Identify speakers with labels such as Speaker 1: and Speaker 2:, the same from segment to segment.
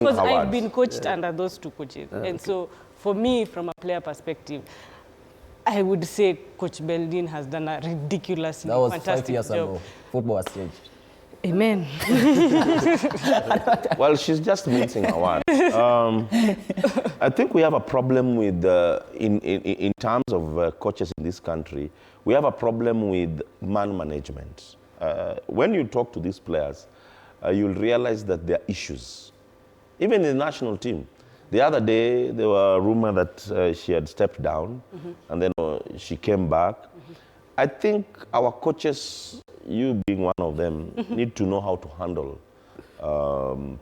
Speaker 1: Because I've been coached under those two coaches. And so for me, from a player perspective, I would say Coach Beldine has done a ridiculously fantastic job. That was 5 years ago.
Speaker 2: Football has changed.
Speaker 1: Amen.
Speaker 3: Well, she's just mincing her word. I think we have a problem with, in terms of coaches in this country, we have a problem with man management. When you talk to these players, you'll realize that there are issues. Even in the national team. The other day, there were rumors that she had stepped down, and then she came back. I think our coaches, you being one of them, need to know how to handle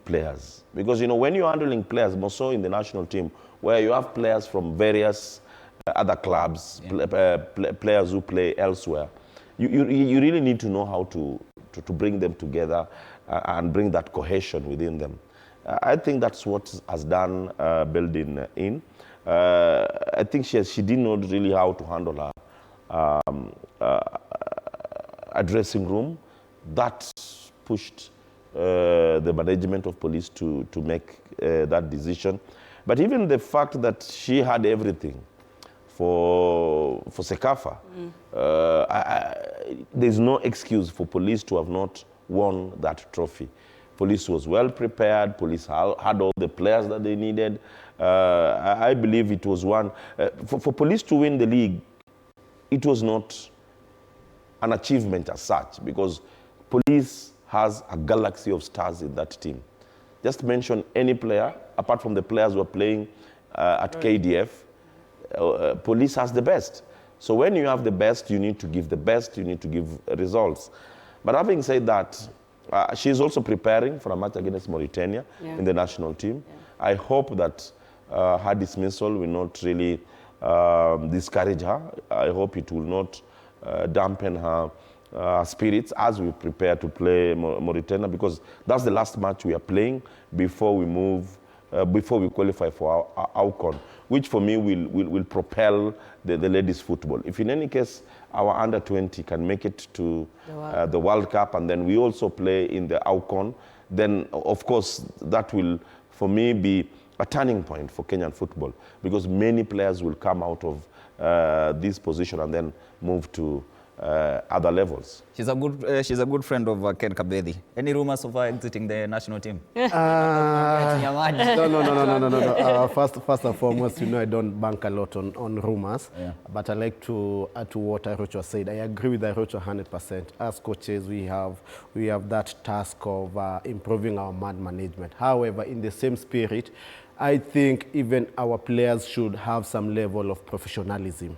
Speaker 3: players. Because, you know, when you're handling players, more so in the national team, where you have players from various other clubs, players who play elsewhere, you really need to know how to bring them together and bring that cohesion within them. I think that's what has done Beldine in. I think she didn't know really how to handle a dressing room. That pushed the management of police to make that decision. But even the fact that she had everything for Sekafa, there's no excuse for police to have not won that trophy. Police was well prepared. Police had all the players that they needed. I believe it was one. For police to win the league, it was not an achievement as such, because police has a galaxy of stars in that team. Just mention any player, apart from the players who are playing at KDF, police has the best. So when you have the best, you need to give the best, you need to give results. But having said that, she's also preparing for a match against Mauritania in the national team. I hope that her dismissal will not really discourage her. I hope it will not dampen her spirits as we prepare to play Mauritania, because that's the last match we are playing before we move, before we qualify for our AFCON, which for me will propel the ladies' football. If in any case our under-20 can make it to the World Cup, and then we also play in the AFCON, then of course that will, for me, be a turning point for Kenyan football, because many players will come out of this position and then move to other levels.
Speaker 2: She's a good friend of Ken Kabedi. Any rumors of her exiting the national team?
Speaker 4: No. First and foremost, you know, I don't bank a lot on rumors, but I like to add to what Arocho said. I agree with Arocho 100%. As coaches, we have that task of improving our man management. However, in the same spirit, I think even our players should have some level of professionalism.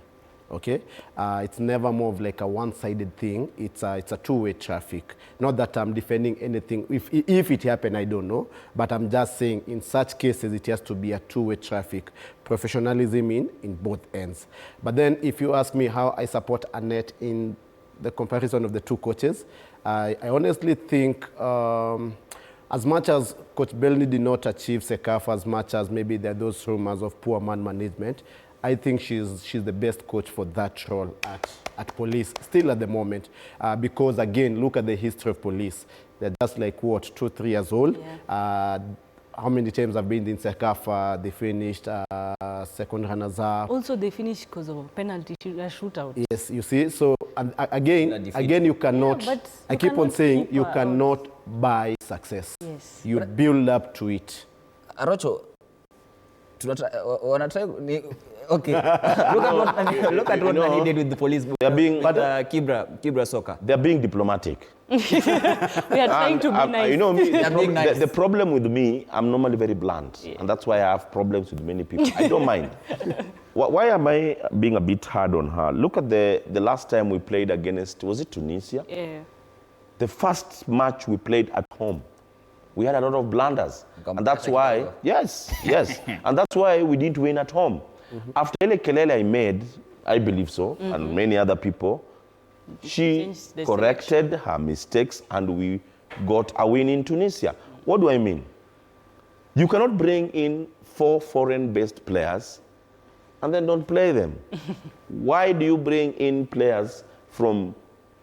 Speaker 4: Okay, it's never more of like a one-sided thing. It's a two-way traffic. Not that I'm defending anything. If it happened, I don't know. But I'm just saying, in such cases, it has to be a two-way traffic. Professionalism in both ends. But then, if you ask me how I support Annette in the comparison of the two coaches, I honestly think, as much as Coach Beldine did not achieve Sekafa, as much as maybe there are those rumors of poor man management, I think she's the best coach for that role at police, still at the moment. Because, again, look at the history of police. They're just like, what, 2-3 years old? Yeah. How many times have been in Sekafa? They finished second runners-up.
Speaker 1: Also, they finished because of a penalty shootout.
Speaker 4: Yes, you see. So, again, you cannot, I keep on saying, you cannot buy success. Yes. You build up to it.
Speaker 2: Arocho, okay. Look at what Nani did with the police. Kibra soccer.
Speaker 3: They're being diplomatic.
Speaker 1: We are trying to be nice.
Speaker 3: You know, the problem with me, I'm normally very blunt. Yeah. And that's why I have problems with many people. I don't mind. Why am I being a bit hard on her? Look at the last time we played against, was it Tunisia?
Speaker 1: Yeah.
Speaker 3: The first match we played at home, we had a lot of blunders. And that's why, yes. And that's why we didn't win at home. After Ele Kelele I made, I believe so, and many other people, she corrected her mistakes and we got a win in Tunisia. What do I mean? You cannot bring in 4 foreign-based players and then don't play them. Why do you bring in players from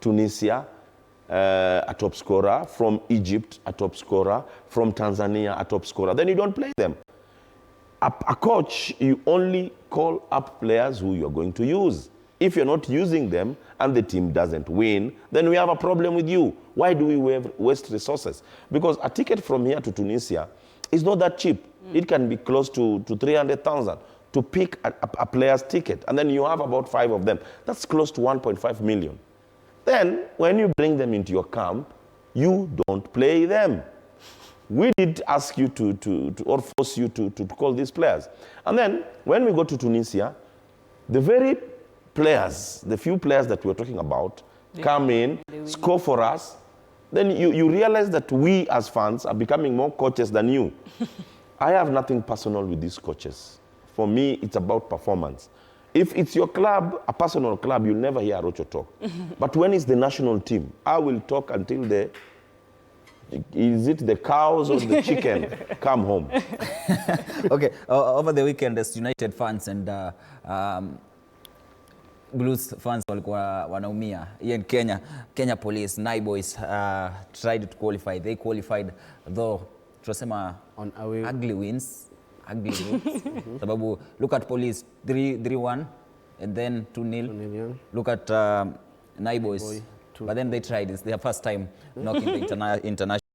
Speaker 3: Tunisia, a top scorer, from Egypt a top scorer, from Tanzania a top scorer, then you don't play them. A coach, you only call up players who you're going to use. If you're not using them and the team doesn't win, then we have a problem with you. Why do we waste resources? Because a ticket from here to Tunisia is not that cheap. It can be close to 300,000 to pick a player's ticket. And then you have about 5 of them. That's close to 1.5 million. Then, when you bring them into your camp, you don't play them. We did ask you or force you to call these players. And then, when we go to Tunisia, the very players, the few players that we're talking about, come in, score for us, then you realize that we as fans are becoming more coaches than you. I have nothing personal with these coaches. For me, it's about performance. If it's your club, a personal club, you'll never hear Rocho talk. But when it's the national team, I will talk until is it the cows or the chicken come home.
Speaker 2: Okay, over the weekend, as United fans and Blues fans walikuwa wanaumia. Here in Kenya Police, Boys tried to qualify. They qualified, though tunasema on ugly wins. Sababu look at Police 3-1 and then 2-0. Look at Boys, but then they tried. It's their first time knocking the international